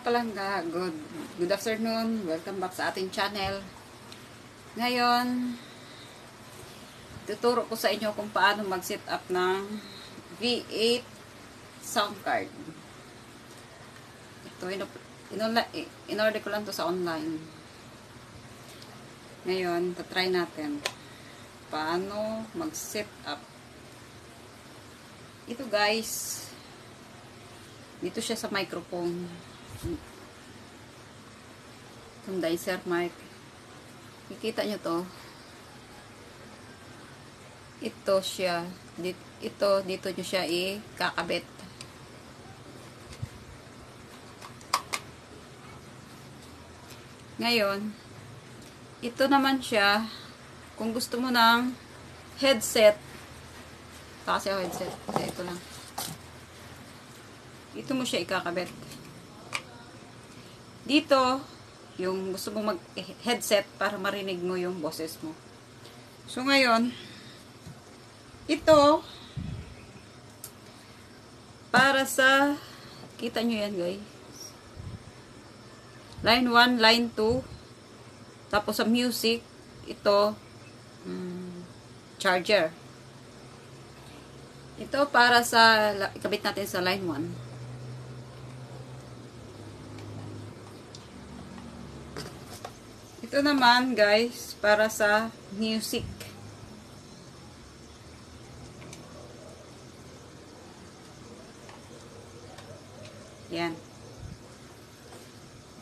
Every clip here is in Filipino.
palangga, good afternoon. Welcome back sa ating channel. Ngayon, tuturo ko sa inyo kung paano mag-set up ng V8 sound card. Ito, in-order ko lang to sa online. Ngayon, tatry natin paano mag-set up. Ito guys, dito siya sa microphone. Condenser mic. Kikita nyo to. Ito siya. Dito nyo siya ikakabit. Ngayon, ito naman siya. Kung gusto mo ng headset. Kasi headset. Kaya ito lang. Ito mo siya ikakabit. Dito, yung gusto mo mag-headset para marinig mo yung boses mo. So, ngayon, ito, para sa, kita nyo yan guys. Line 1, line 2, tapos sa music, ito, charger. Ito para sa, ikabit natin sa line 1. Ito naman guys, para sa music. Yan.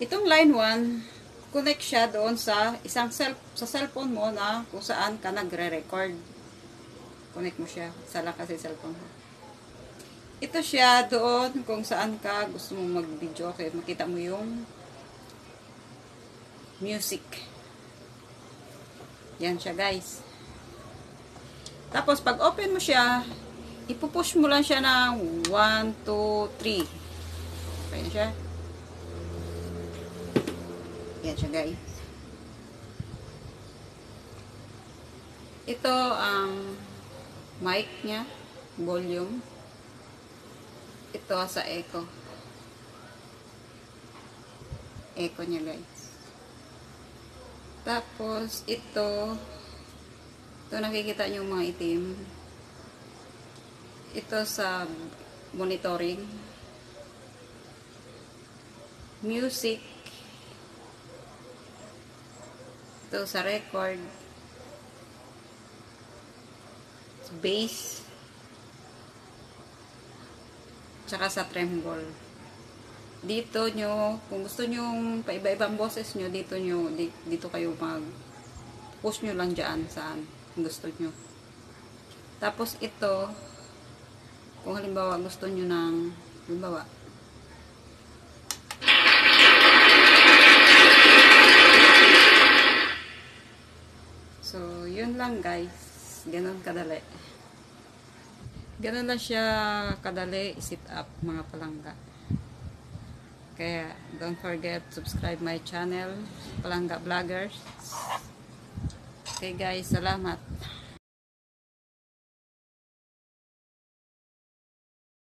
Itong line 1, connect siya doon sa isang cellphone mo na kung saan ka nagre-record. Connect mo siya. Sala kasi cellphone mo. Ito siya doon kung saan ka gusto mong mag-video. Okay, makita mo yung music. Yan siya guys. Tapos pag open mo siya, ipupush mo lang siya ng 1, 2, 3. Ayan siya. Yan siya guys. Ito ang mic niya, volume. Ito sa echo. Echo niya guys. Tapos, ito nakikita nyo yung mga itim. Ito sa monitoring. Music. Ito sa record. Bass. Tsaka sa tremble. Dito nyo, kung gusto nyo paiba-ibang boses nyo, dito kayo push nyo lang dyan saan gusto nyo. Tapos ito, kung halimbawa gusto nyo ng, halimbawa, so, yun lang guys. Ganun kadali. Ganun lang siya kadali i-set up mga palangga. Kaya, don't forget, subscribe my channel, Palangga Vloggers. Okay guys, salamat.